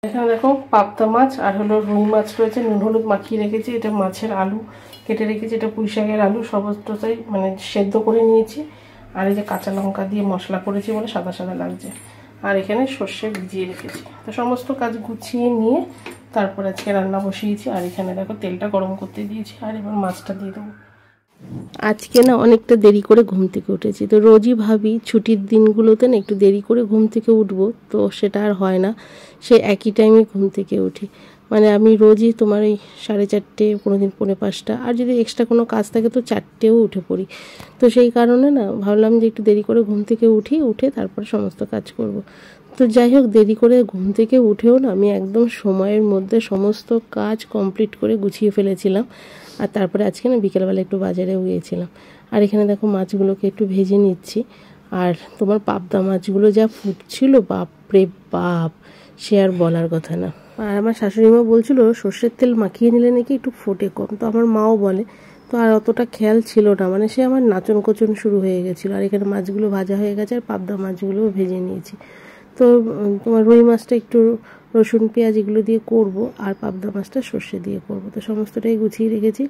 এখানে দেখো পাবদা মাছ আর হলো রুই মাছ রয়েছে, নুন হলুদ মাখিয়ে রেখেছি। এটা মাছের আলু কেটে রেখেছি, এটা পুঁই শাকের আলু সমস্তটাই মানে সেদ্ধ করে নিয়েছি। আর এই যে কাঁচা লঙ্কা দিয়ে মশলা করেছি বলে সাদা সাদা লাগছে। আর এখানে সর্ষে ভিজিয়ে রেখেছি। তো সমস্ত কাজ গুছিয়ে নিয়ে তারপর আজকে রান্না বসিয়েছি। আর এখানে দেখো তেলটা গরম করতে দিয়েছি, আর এবার মাছটা দিয়ে দেবো। আজকে না অনেকটা দেরি করে ঘুম থেকে উঠেছি। তো রোজই ভাবি ছুটির দিনগুলোতে না একটু দেরি করে ঘুম থেকে উঠবো, তো সেটা আর হয় না। সে একই টাইমে ঘুম থেকে উঠি। মানে আমি রোজই তোমার এই 4:30, কোনোদিন 4:45, আর যদি এক্সট্রা কোনো কাজ থাকে তো 4টেও উঠে পড়ি। তো সেই কারণে না ভাবলাম যে একটু দেরি করে ঘুম থেকে উঠে তারপরে সমস্ত কাজ করব। তো যাই হোক, দেরি করে ঘুম থেকে উঠেও না আমি একদম সময়ের মধ্যে সমস্ত কাজ কমপ্লিট করে গুছিয়ে ফেলেছিলাম। আর তারপরে আজকে না বিকেলবেলা একটু বাজারেও গিয়েছিলাম। আর এখানে দেখো মাছগুলোকে একটু ভেজে নিচ্ছি। আর তোমার পাবদা মাছগুলো যা ফুটছিল, বাপরে বাপ, সে আর বলার কথা না। আর আমার শাশুড়ি মা বলছিল সর্ষের তেল মাখিয়ে নিলে নাকি একটু ফোটে কম, তো আমার মাও বলে। তো আর অতটা খেয়াল ছিল না, মানে সে আমার নাচন কোচন শুরু হয়ে গেছিলো। আর এখানে মাছগুলো ভাজা হয়ে গেছে, আর পাবদা মাছগুলোও ভেজে নিয়েছি। তো তোমার রুই মাছটা একটু রসুন পেঁয়াজ এগুলো দিয়ে করব, আর পাবদা মাছটা সর্ষে দিয়ে করব। তো সমস্তটাই গুছিয়ে রেখেছি।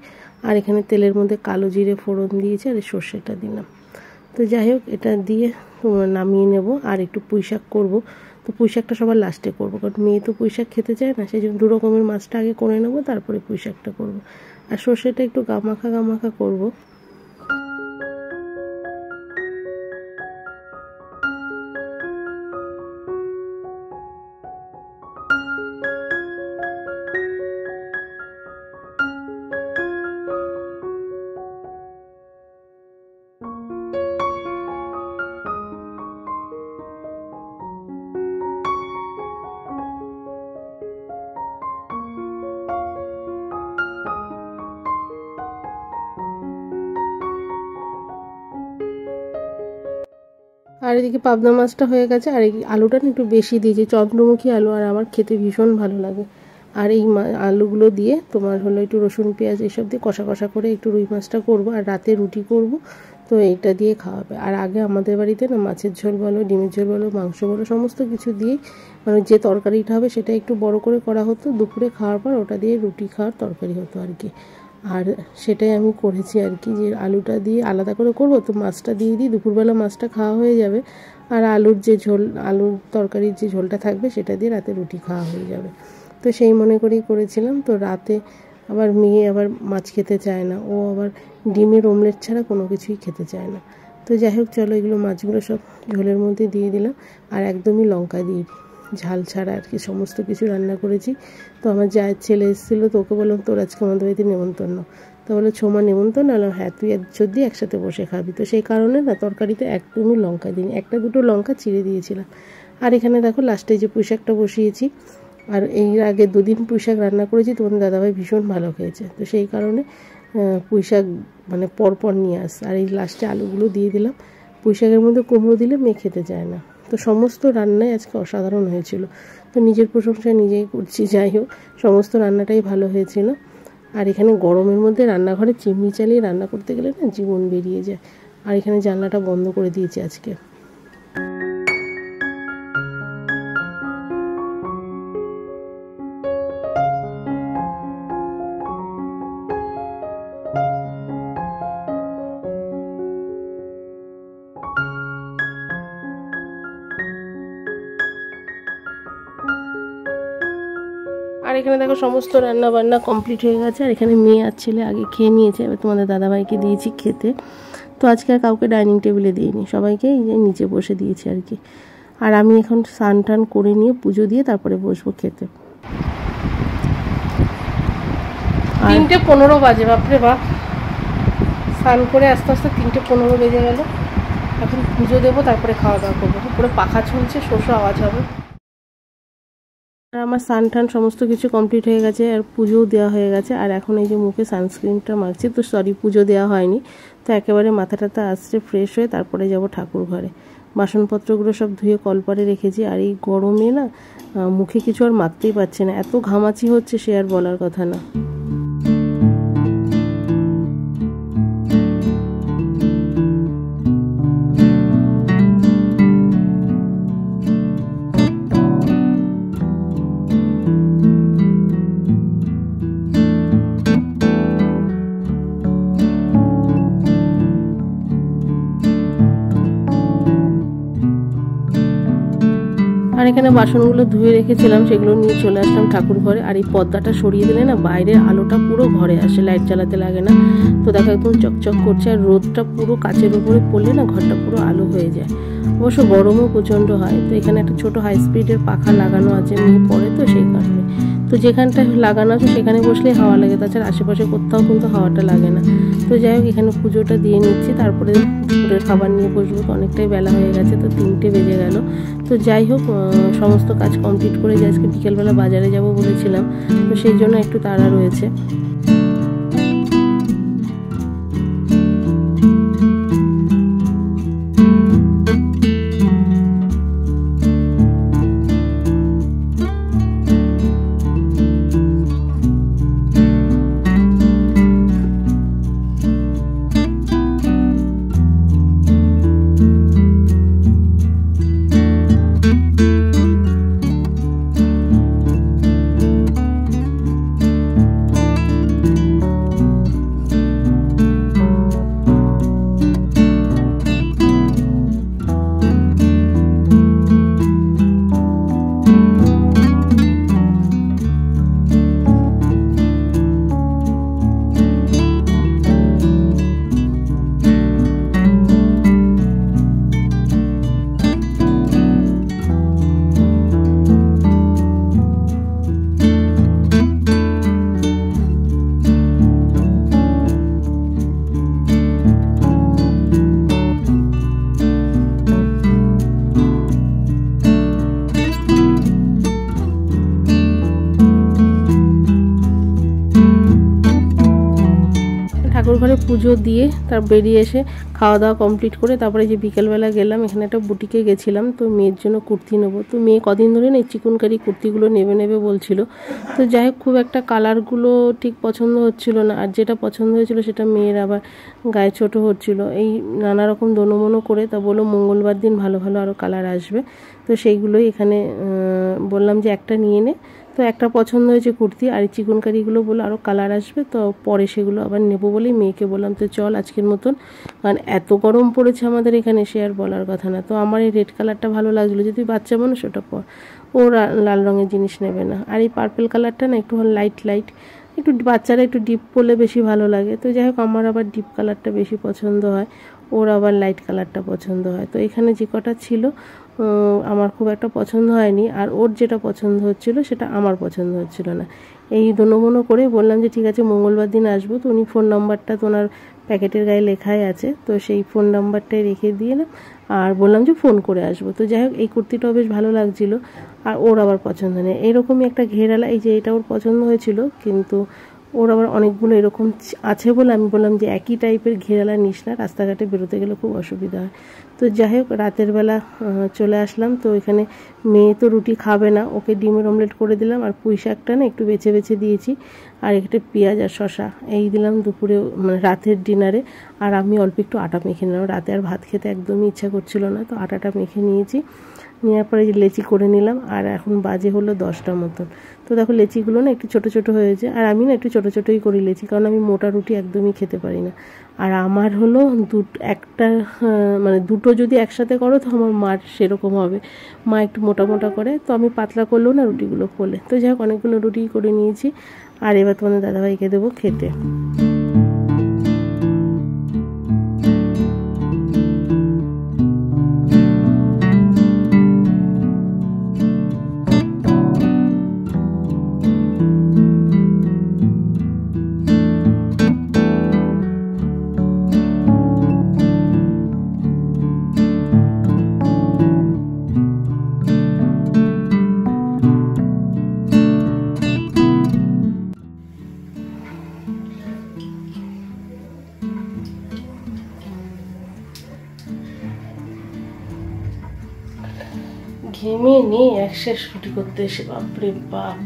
আর এখানে তেলের মধ্যে কালো জিরে ফোড়ন দিয়েছি, আর এই সর্ষেটা দিলাম। তো যাই হোক, এটা দিয়ে নামিয়ে নেব। আর একটু পুঁই শাক করবো। তো পুঁই শাকটা সবার লাস্টে করবো, কারণ মেয়ে তো পুঁই শাক খেতে চায় না, সেই জন্য 2 রকমের মাছটা আগে করে নেবো, তারপরে পুঁই শাকটা করবো। আর সর্ষেটা একটু গামাখা গামাখা করবো। আর এদিকে পাবদা মাছটা হয়ে গেছে। আর এই আলুটা না একটু বেশি দিয়েছি, চন্দ্রমুখী আলু, আর আমার খেতে ভীষণ ভালো লাগে। আর এই আলুগুলো দিয়ে তোমার হলো একটু রসুন পেঁয়াজ এইসব দিয়ে কষা কষা করে একটু রুই মাছটা করবো। আর রাতে রুটি করব, তো এইটা দিয়ে খাওয়াবে। আর আগে আমাদের বাড়িতে না মাছের ঝোল বলো, ডিমের ঝোল বলো, মাংস বলো, সমস্ত কিছু দিয়েই মানে যে তরকারিটা হবে সেটা একটু বড় করে করা হতো। দুপুরে খাওয়ার পর ওটা দিয়ে রুটি খাওয়ার তরকারি হতো আর কি। আর সেটাই আমি করেছি আর কি, যে আলুটা দিয়ে আলাদা করে করব, তো মাছটা দিয়ে দিই, দুপুরবেলা মাছটা খাওয়া হয়ে যাবে। আর আলুর যে ঝোল, আলুর তরকারির যে ঝোলটা থাকবে সেটা দিয়ে রাতে রুটি খাওয়া হয়ে যাবে। তো সেই মনে করেই করেছিলাম। তো রাতে আবার মেয়ে আবার মাছ খেতে চায় না, ও আবার ডিমের অমলেট ছাড়া কোনো কিছুই খেতে চায় না। তো যাই হোক, চলো এগুলো মাছগুলো সব ঝোলের মধ্যে দিয়ে দিলাম। আর একদমই লঙ্কা দিয়ে ঝাল ছাড়া আর কি সমস্ত কিছু রান্না করেছি। তো আমার জায়ের ছেলে এসেছিলো, তো ওকে বললাম তোর আজকে আমাদের বাড়িতে নেমন্তন্ন। তো বলে ছোমা নেমন্তন্ন? আলাম হ্যাঁ, তুই আর যদি একসাথে বসে খাবি। তো সেই কারণে না তরকারিতে একদমই লঙ্কা দিইনি, 1-2 লঙ্কা চিড়ে দিয়েছিলাম। আর এখানে দেখো লাস্টে যে পুঁই শাকটা বসিয়েছি। আর এর আগে 2 দিন পুঁই শাক রান্না করেছি, তোমাদের দাদাভাই ভীষণ ভালো খেয়েছে। তো সেই কারণে পুঁই শাক মানে পরপর নিয়ে আসে। আর এই লাস্টে আলুগুলো দিয়ে দিলাম। পুঁই শাকের মধ্যে কুমড়ো দিলে মেয়ে খেতে চায় না। তো সমস্ত রান্নাই আজকে অসাধারণ হয়েছিল। তো নিজের প্রশংসা নিজেই করছি। যাই হোক, সমস্ত রান্নাটাই ভালো হয়েছিল। আর এখানে গরমের মধ্যে রান্নাঘরে চিমনি চালিয়ে রান্না করতে গেলে না জীবন বেরিয়ে যায়। আর এখানে জানলাটা বন্ধ করে দিয়েছি আজকে। আর এখানে দেখো সমস্ত রান্না বান্না কমপ্লিট হয়ে গেছে। আর এখানে মেয়ে আর ছেলে আগে খেয়ে নিয়েছে, এবার তোমাদের দাদাভাইকে দিয়েছি খেতে। তো আজকে আর কাউকে ডাইনিং টেবিলে দিইনি, সবাইকে এই যে নিচে বসে দিয়েছি আর কি। আর আমি এখন স্নান টান করে নিয়ে পুজো দিয়ে তারপরে বসবো খেতে। 3:15 বাজে, বাপরে বাপ, স্নান করে আস্তে আস্তে 3:15 বেজে গেল। এখন পুজো দেবো, তারপরে খাওয়া দাওয়া করবো। পুরো পাখা চলছে, শোষো আওয়াজ হবে। আর আমার স্নান টান সমস্ত কিছু কমপ্লিট হয়ে গেছে, আর পুজোও দেওয়া হয়ে গেছে। আর এখন এই যে মুখে সানস্ক্রিনটা মাখছি। তো সরি, পুজো দেওয়া হয়নি। তো একেবারে মাথাটাতে আসছে ফ্রেশ হয়ে তারপরে যাব ঠাকুর ঘরে। বাসনপত্রগুলো সব ধুয়ে কলপারে রেখেছি। আর এই গরমে না মুখে কিছু আর মাখতেই পারছে না, এত ঘামাচি হচ্ছে সে আর বলার কথা না। এখানে বাসনগুলো ধুয়ে রেখেছিলাম, সেগুলো নিয়ে চলে আসলাম ঠাকুর ঘরে। আর এই পর্দাটা সরিয়ে দিলে না বাইরের আলোটা পুরো ঘরে আসে, লাইট জ্বালাতে লাগে না। তো দেখো একদম চকচক করছে, আর রোদটা পুরো কাচের উপরে পড়লে না ঘরটা পুরো আলো হয়ে যায়। অবশ্য গরমও প্রচণ্ড হয়। তো এখানে একটা ছোট হাই স্পিডের পাখা লাগানো আছে, মেয়ে পড়ে তো সেই কারণে। তো যেখানটা লাগানো আছে সেখানে বসলেই হাওয়া লাগে, তাছাড়া আশেপাশে কোথাও কিন্তু হাওয়াটা লাগে না। তো যাই হোক এখানে পুজোটা দিয়ে নিচ্ছি, তারপরে দুপুরের খাবার নিয়ে বসবো। তো অনেকটাই বেলা হয়ে গেছে, তো 3টে বেজে গেল। তো যাই হোক সমস্ত কাজ কমপ্লিট করে যে আজকে বিকেলবেলা বাজারে যাব বলেছিলাম, তো সেই জন্য একটু তাড়া রয়েছে। ঠাকুর ঘরে পুজো দিয়ে তার বেরিয়ে এসে খাওয়া দাওয়া কমপ্লিট করে তারপরে যে বিকেলবেলা গেলাম, এখানে একটা বুটিকে গেছিলাম। তো মেয়ের জন্য কুর্তি নেবো। তো মেয়ে কদিন ধরে না চিকনকারি কুর্তিগুলো নেবে বলছিল। তো যাই হোক খুব একটা কালারগুলো ঠিক পছন্দ হচ্ছিল না, আর যেটা পছন্দ হয়েছিল সেটা মেয়ের আবার গায়ে ছোট হচ্ছিল। এই নানা রকম দোনোমনো করে তা বললো মঙ্গলবার দিন ভালো ভালো আরও কালার আসবে। তো সেইগুলোই এখানে বললাম যে একটা নিয়ে নে। তো একটা পছন্দ হয়েছে কুর্তি, আর এই চিকনকারিগুলো বলে আরও কালার আসবে, তো পরে সেগুলো আবার নেবো বলেই মেয়েকে বললাম তো চল আজকের মতন। কারণ এত গরম পড়েছে আমাদের এখানে, সে আর বলার কথা না। তো আমার এই রেড কালারটা ভালো লাগছিলো, যদি বাচ্চা মানুষ ওটা পর, ও লাল রঙের জিনিস নেবে না। আর এই পার্পেল কালারটা না একটু লাইট একটু বাচ্চারা একটু ডিপ পরলে বেশি ভালো লাগে। তো যাই হোক আমার আবার ডিপ কালারটা বেশি পছন্দ হয়, ওর আবার লাইট কালারটা পছন্দ হয়। তো এখানে যে কটা ছিল আমার খুব একটা পছন্দ হয়নি, আর ওর যেটা পছন্দ হচ্ছিল সেটা আমার পছন্দ হচ্ছিল না। এই দোনোমনো করে বললাম যে ঠিক আছে মঙ্গলবার দিন আসবো। তো উনি ফোন নাম্বারটা তো ওনার প্যাকেটের গায়ে লেখাই আছে, তো সেই ফোন নাম্বারটাই রেখে দিয়ে না আর বললাম যে ফোন করে আসবো। তো যাই হোক এই কুর্তিটাও বেশ ভালো লাগছিল, আর ওর আবার পছন্দ নেই। এইরকমই একটা ঘেরালা, এই যে এটা ওর পছন্দ হয়েছিল, কিন্তু ওর আবার অনেকগুলো এরকম আছে বলে আমি বললাম যে একই টাইপের ঘেরালা নিস না, রাস্তাঘাটে বেরোতে গেলে খুব অসুবিধা হয়। তো যাই হোক রাতের বেলা চলে আসলাম। তো এখানে মেয়ে তো রুটি খাবে না, ওকে ডিমের অমলেট করে দিলাম, আর পুঁই শাকটা না একটু বেছে দিয়েছি, আর একটা পেঁয়াজ আর শশা এই দিলাম দুপুরে মানে রাতের ডিনারে। আর আমি অল্প একটু আটা মেখে নিলাম, রাতে আর ভাত খেতে একদমই ইচ্ছা করছিল না, তো আটাটা মেখে নিয়েছি। নেওয়ার পরে লেচি করে নিলাম, আর এখন বাজে হলো 10টা মতন। তো দেখো লেচিগুলো না একটু ছোটো হয়েছে, আর আমি না একটু ছোটোই করি লেচি, কারণ আমি মোটা রুটি একদমই খেতে পারি না। আর আমার হলো দুটো যদি একসাথে করো তো আমার মার সেরকম হবে, মা একটু মোটা করে, তো আমি পাতলা করলেও না রুটিগুলো ফোলে। তো যাই হোক অনেকগুলো রুটি করে নিয়েছি, আর এবার তোমাদের দাদাভাইকে দেবো খেতে। ঘেমে নিয়ে একশেষ রুটি করতে এসে বাপরে বাপ,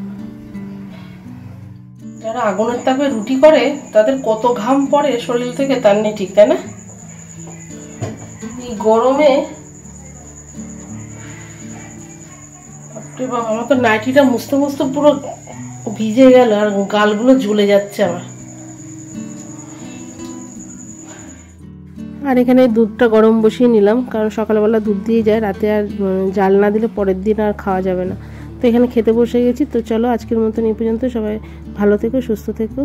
যারা আগুনের তাপে রুটি করে তাদের কত ঘাম পড়ে শরীর থেকে তার নেই ঠিক, তাই না? এই গরমে বাপরে বাপ, আমার তো নাইটিটা মুছতে পুরো ভিজে গেল, আর গালগুলো জ্বলে যাচ্ছে আমার। আর এখানে দুধটা গরম বসিয়ে নিলাম, কারণ সকালবেলা দুধ দিয়ে যায়, রাতে আর জাল না দিলে পরের দিন আর খাওয়া যাবে না। তো এখানে খেতে বসে গেছি। তো চলো আজকের মতন এই পর্যন্ত, সবাই ভালো থেকো, সুস্থ থেকো।